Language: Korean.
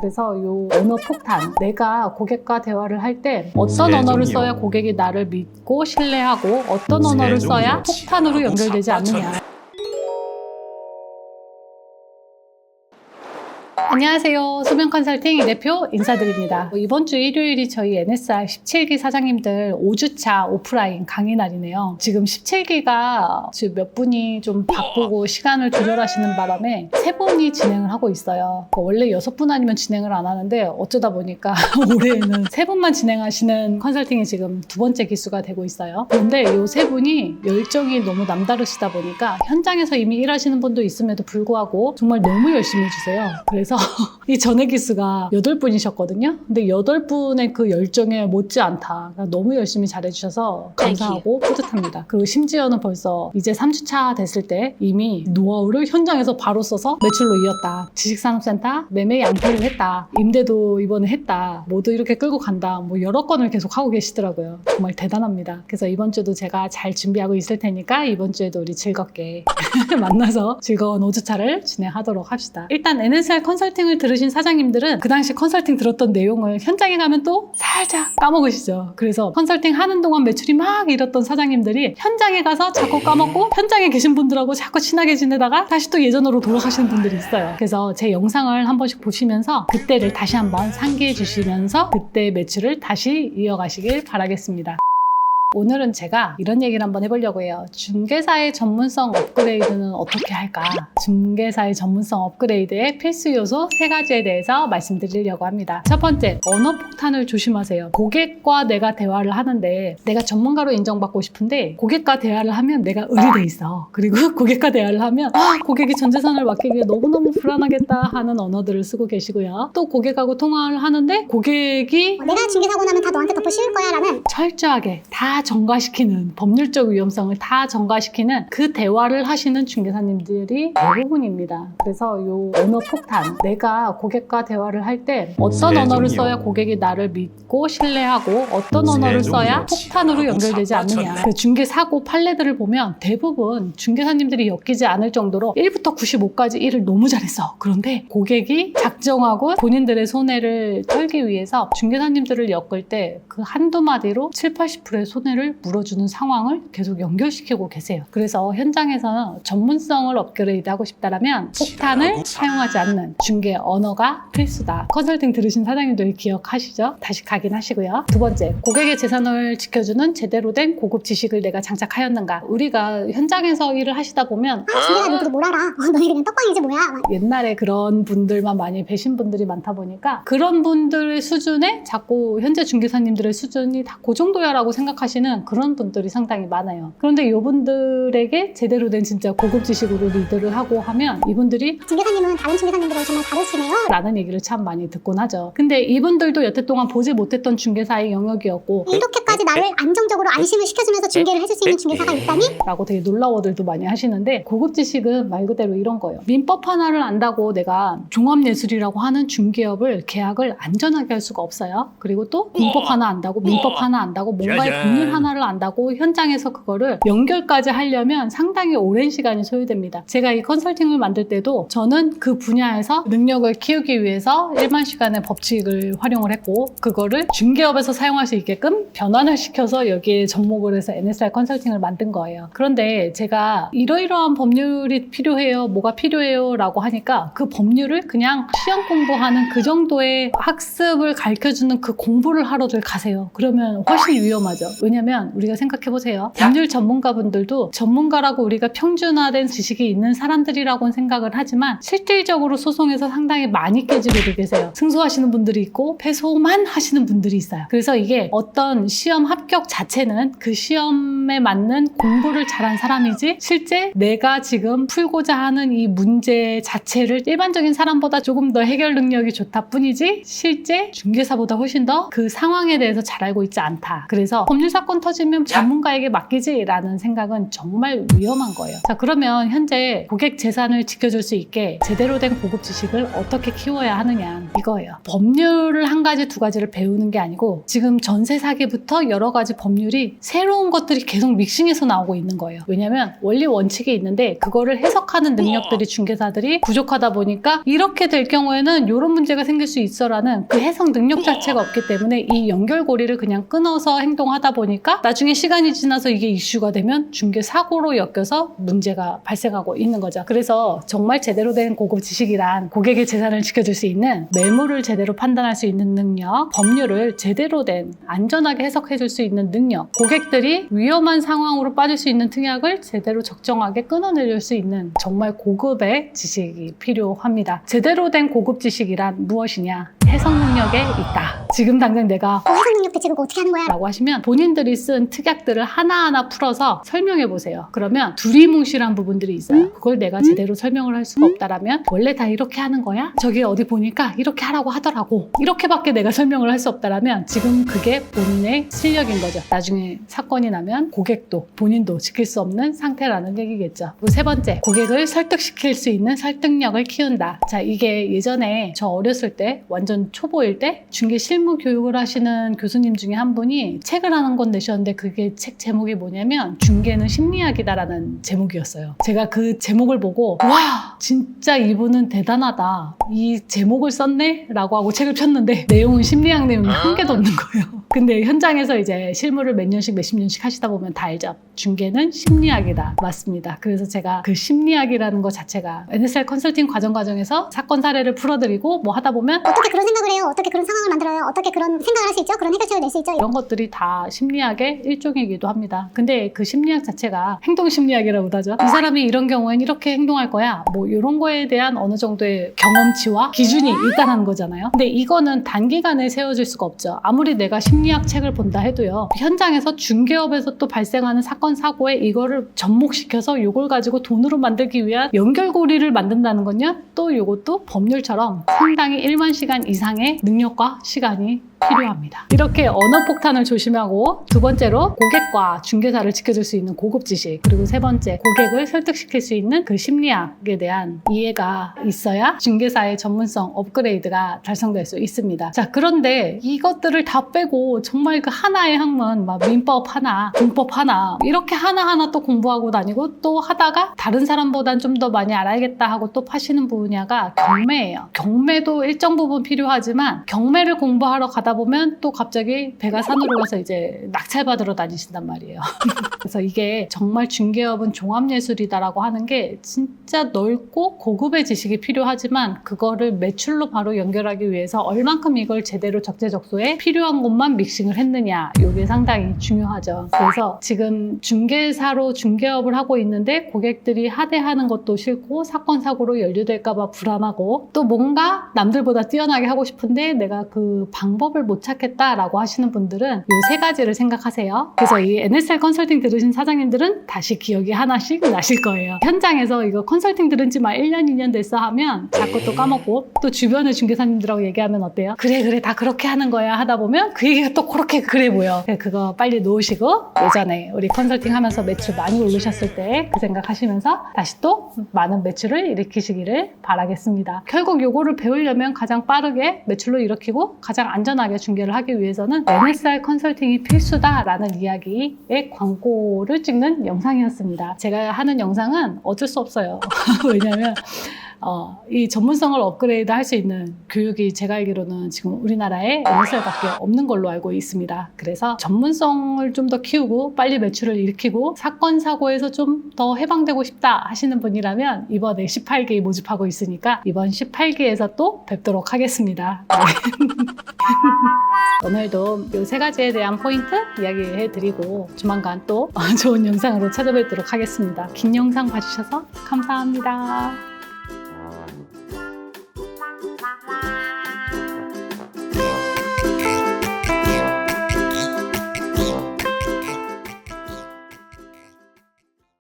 그래서 요 언어 폭탄, 내가 고객과 대화를 할 때 어떤 언어를 써야 고객이 나를 믿고 신뢰하고 어떤 언어를 써야 폭탄으로 연결되지 않느냐. 안녕하세요. 수면 컨설팅 대표 인사드립니다. 이번 주 일요일이 저희 NSR 17기 사장님들 5주차 오프라인 강의 날이네요. 지금 17기가 지금 몇 분이 좀 바쁘고 시간을 조절하시는 바람에 3분이 진행을 하고 있어요. 원래 6분 아니면 진행을 안 하는데 어쩌다 보니까 올해는 3분만 진행하시는 컨설팅이 지금 2번째 기수가 되고 있어요. 그런데 이 3분이 열정이 너무 남다르시다 보니까 현장에서 이미 일하시는 분도 있음에도 불구하고 정말 너무 열심히 해주세요. 그래서 이 전에 기수가 8분이셨거든요. 근데 8분의 그 열정에 못지않다. 너무 열심히 잘해주셔서 감사하고 뿌듯합니다. 그리고 심지어는 벌써 이제 3주차 됐을 때 이미 노하우를 현장에서 바로 써서 매출로 이었다. 지식산업센터 매매 양패를 했다. 임대도 이번에 했다. 모두 이렇게 끌고 간다. 뭐 여러 건을 계속 하고 계시더라고요. 정말 대단합니다. 그래서 이번 주도 제가 잘 준비하고 있을 테니까 이번 주에도 우리 즐겁게 만나서 즐거운 5주차를 진행하도록 합시다. 일단 NSR 컨설팅을 들으신 사장님들은 그 당시 컨설팅 들었던 내용을 현장에 가면 또 살짝 까먹으시죠. 그래서 컨설팅 하는 동안 매출이 막 일었던 사장님들이 현장에 가서 자꾸 까먹고 현장에 계신 분들하고 자꾸 친하게 지내다가 다시 또 예전으로 돌아가시는 분들이 있어요. 그래서 제 영상을 한 번씩 보시면서 그때를 다시 한번 상기해 주시면서 그때 매출을 다시 이어가시길 바라겠습니다. 오늘은 제가 이런 얘기를 한번 해보려고 해요. 중개사의 전문성 업그레이드는 어떻게 할까? 중개사의 전문성 업그레이드의 필수 요소 3가지에 대해서 말씀드리려고 합니다. 첫 번째, 언어 폭탄을 조심하세요. 고객과 내가 대화를 하는데 내가 전문가로 인정받고 싶은데 고객과 대화를 하면 내가 의리돼 있어. 그리고 고객과 대화를 하면 고객이 전 재산을 맡기기에 너무너무 불안하겠다 하는 언어들을 쓰고 계시고요. 또 고객하고 통화를 하는데 고객이 내가 중개사고 나면 다 너한테 덮어 씌울 거야 라는 철저하게 다 전가시키는, 법률적 위험성을 다 전가시키는 그 대화를 하시는 중개사님들이 대부분입니다. 그래서 요 언어 폭탄, 내가 고객과 대화를 할 때 어떤 언어를 써야 고객이 나를 믿고 신뢰하고 어떤 언어를 써야 폭탄으로 연결되지 않느냐. 그 중개사고 판례들을 보면 대부분 중개사님들이 엮이지 않을 정도로 1부터 95까지 일을 너무 잘했어. 그런데 고객이 작정하고 본인들의 손해를 털기 위해서 중개사님들을 엮을 때 그 한두 마디로 70~80%의 손해를 물어주는 상황을 계속 연결시키고 계세요. 그래서 현장에서는 전문성을 업그레이드하고 싶다면 폭탄을 사용하지 않는 중개 언어가 필수다. 컨설팅 들으신 사장님들 기억하시죠? 다시 각인하시고요. 두 번째, 고객의 재산을 지켜주는 제대로 된 고급 지식을 내가 장착하였는가. 우리가 현장에서 일을 하시다 보면 중개사 누구도 뭘 알아. 너희 그냥 떡방이지 뭐야. 옛날에 그런 분들만 많이 뵈신 분들이 많다 보니까 그런 분들의 수준에 자꾸 현재 중개사님들의 수준이 다 그 정도야 라고 생각하시는 그런 분들이 상당히 많아요. 그런데 이분들에게 제대로 된 진짜 고급 지식으로 리드를 하고 하면 이분들이 중개사님은 다른 중개사님들을 정말 다르시네요 라는 얘기를 참 많이 듣곤 하죠. 근데 이분들도 여태 동안 보지 못했던 중개사의 영역이었고 이렇게까지 나를 안정적으로 안심을 시켜주면서 중개를 해줄 수 있는 중개사가 있다니? 라고 되게 놀라워들도 많이 하시는데 고급 지식은 말 그대로 이런 거예요. 민법 하나를 안다고 내가 종합예술이라고 하는 중개업을 계약을 안전하게 할 수가 없어요. 그리고 또 민법 하나 안다고 민법 하나 안다고 뭔가의 법률 하나를 안다고 현장에서 그거를 연결까지 하려면 상당히 오랜 시간이 소요됩니다. 제가 이 컨설팅을 만들 때도 저는 그 분야에서 능력을 키우기 위해서 일반 시간의 법칙을 활용을 했고 그거를 중개업에서 사용할 수 있게끔 변환을 시켜서 여기에 접목을 해서 NSR 컨설팅을 만든 거예요. 그런데 제가 이러이러한 법률이 필요해요, 뭐가 필요해요 라고 하니까 그 법률을 그냥 시험 공부하는 그 정도의 학습을 가르쳐주는 그 공부를 하러들 가세요. 그러면 훨씬 위험하죠. 왜냐면 우리가 생각해보세요. 법률 전문가분들도 전문가라고 우리가 평준화된 지식이 있는 사람들이라고는 생각을 하지만 실질적으로 소송에서 상당히 많이 깨지고 계세요. 승소하시는 분들이 있고 패소만 하시는 분들이 있어요. 그래서 이게 어떤 시험 합격 자체는 그 시험에 맞는 공부를 잘한 사람이지 실제 내가 지금 풀고자 하는 이 문제 자체를 일반적인 사람보다 조금 더 해결 능력이 좋다 뿐이지 실제 중개사보다 훨씬 더 그 상황에 대해서 잘 알고 있지 않다. 그래서 법률 사건 터지면 전문가에게 맡기지라는 생각은 정말 위험한 거예요. 자, 그러면 현재 고객 재산을 지켜줄 수 있게 제대로 된 고급 지식을 어떻게 키워야 하느냐 이거예요. 법률을 한 가지 두 가지를 배우는 게 아니고 지금 전세 사기부터 하면서 여러 가지 법률이 새로운 것들이 계속 믹싱해서 나오고 있는 거예요. 왜냐면 원리 원칙이 있는데 그거를 해석하는 능력들이 중개사들이 부족하다 보니까 이렇게 될 경우에는 이런 문제가 생길 수 있어라는 그 해석 능력 자체가 없기 때문에 이 연결고리를 그냥 끊어서 행동하다 보니까 나중에 시간이 지나서 이게 이슈가 되면 중개 사고로 엮여서 문제가 발생하고 있는 거죠. 그래서 정말 제대로 된 고급 지식이란 고객의 재산을 지켜줄 수 있는 매물을 제대로 판단할 수 있는 능력, 법률을 제대로 된 안전하게 해석해줄 수 있는 능력, 고객들이 위험한 상황으로 빠질 수 있는 특약을 제대로 적정하게 끊어내줄 수 있는 정말 고급의 지식이 필요합니다. 제대로 된 고급 지식이란 무엇이냐? 해석 능력에 있다. 지금 당장 내가 해석 능력 대체 그거 어떻게 하는 거야? 라고 하시면 본인들이 쓴 특약들을 하나하나 풀어서 설명해 보세요. 그러면 두리뭉실한 부분들이 있어요. 그걸 내가 제대로 설명을 할 수가 없다라면 원래 다 이렇게 하는 거야? 저기 어디 보니까 이렇게 하라고 하더라고. 이렇게밖에 내가 설명을 할 수 없다라면 지금 그게 본인의 실력인 거죠. 나중에 사건이 나면 고객도 본인도 지킬 수 없는 상태라는 얘기겠죠. 그리고 세 번째, 고객을 설득시킬 수 있는 설득력을 키운다. 자, 이게 예전에 저 어렸을 때 완전 초보일 때 중개 실무 교육을 하시는 교수님 중에 한 분이 책을 한 권 내셨는데 그게 책 제목이 뭐냐면 중개는 심리학이다라는 제목이었어요. 제가 그 제목을 보고 와 진짜 이분은 대단하다. 이 제목을 썼네? 라고 하고 책을 폈는데 내용은 심리학 내용이 한 개도 없는 거예요. 근데 현장에서 이제 실무를 몇 년씩 몇십 년씩 하시다 보면 다 알죠. 중개는 심리학이다. 맞습니다. 그래서 제가 그 심리학이라는 것 자체가 NSR 컨설팅 과정에서 사건 사례를 풀어드리고 뭐 하다 보면 어떻게 그런 생각을 해요? 어떻게 그런 상황을 만들어요? 어떻게 그런 생각을 할 수 있죠? 그런 해결책을 낼 수 있죠? 이런 것들이 다 심리학의 일종이기도 합니다. 근데 그 심리학 자체가 행동심리학이라고도 하죠. 이 사람이 이런 경우엔 이렇게 행동할 거야. 뭐 이런 거에 대한 어느 정도의 경험치와 기준이 일단하는 거잖아요. 근데 이거는 단기간에 세워질 수가 없죠. 아무리 내가 심리학 책을 본다 해도요. 현장에서 중개업에서 또 발생하는 사건 사고에 이거를 접목시켜서 이걸 가지고 돈으로 만들기 위한 연결고리를 만든다는 건요. 또 이것도 법률처럼 상당히 1만 시간 이상의 능력과 시간이 필요합니다. 이렇게 언어 폭탄을 조심하고 두 번째로 고객과 중개사를 지켜줄 수 있는 고급 지식, 그리고 세 번째 고객을 설득시킬 수 있는 그 심리학에 대한 이해가 있어야 중개사의 전문성 업그레이드가 달성될 수 있습니다. 자, 그런데 이것들을 다 빼고 정말 그 하나의 학문, 막 민법 하나, 공법 하나 이렇게 하나하나 또 공부하고 다니고 또 하다가 다른 사람보단 좀 더 많이 알아야겠다 하고 또 파시는 분야가 경매예요. 경매도 일정 부분 필요하지만 경매를 공부하러 가다 보면 또 갑자기 배가 산으로 가서 이제 낙찰받으러 다니신단 말이에요. 그래서 이게 정말 중개업은 종합예술이다라고 하는 게 진짜 넓고 고급의 지식이 필요하지만 그거를 매출로 바로 연결하기 위해서 얼만큼 이걸 제대로 적재적소에 필요한 것만 믹싱을 했느냐, 이게 상당히 중요하죠. 그래서 지금 중개사로 중개업을 하고 있는데 고객들이 하대하는 것도 싫고 사건 사고로 연루될까 봐 불안하고 또 뭔가 남들보다 뛰어나게 하고 싶은데 내가 그 방법을 못 찾겠다라고 하시는 분들은 이 세 가지를 생각하세요. 그래서 이 NSR 컨설팅 들으신 사장님들은 다시 기억이 하나씩 나실 거예요. 현장에서 이거 컨설팅 들은 지 막 1년, 2년 됐어 하면 자꾸 또 까먹고 또 주변의 중개사님들하고 얘기하면 어때요? 그래 다 그렇게 하는 거야 하다 보면 그 얘기가 또 그렇게 그래 보여. 그거 빨리 놓으시고 예전에 우리 컨설팅 하면서 매출 많이 올리셨을 때 그 생각하시면서 다시 또 많은 매출을 일으키시기를 바라겠습니다. 결국 요거를 배우려면 가장 빠르게 매출로 일으키고 가장 안전하게 중개를 하기 위해서는 NSR 컨설팅이 필수다라는 이야기의 광고를 찍는 영상이었습니다. 제가 하는 영상은 어쩔 수 없어요. 왜냐면 이 전문성을 업그레이드 할 수 있는 교육이 제가 알기로는 지금 우리나라에 NSR밖에 없는 걸로 알고 있습니다. 그래서 전문성을 좀 더 키우고 빨리 매출을 일으키고 사건 사고에서 좀 더 해방되고 싶다 하시는 분이라면 이번에 18기 모집하고 있으니까 이번 18기에서 또 뵙도록 하겠습니다. 네. 오늘도 이 세 가지에 대한 포인트 이야기해드리고 조만간 또 좋은 영상으로 찾아뵙도록 하겠습니다. 긴 영상 봐주셔서 감사합니다.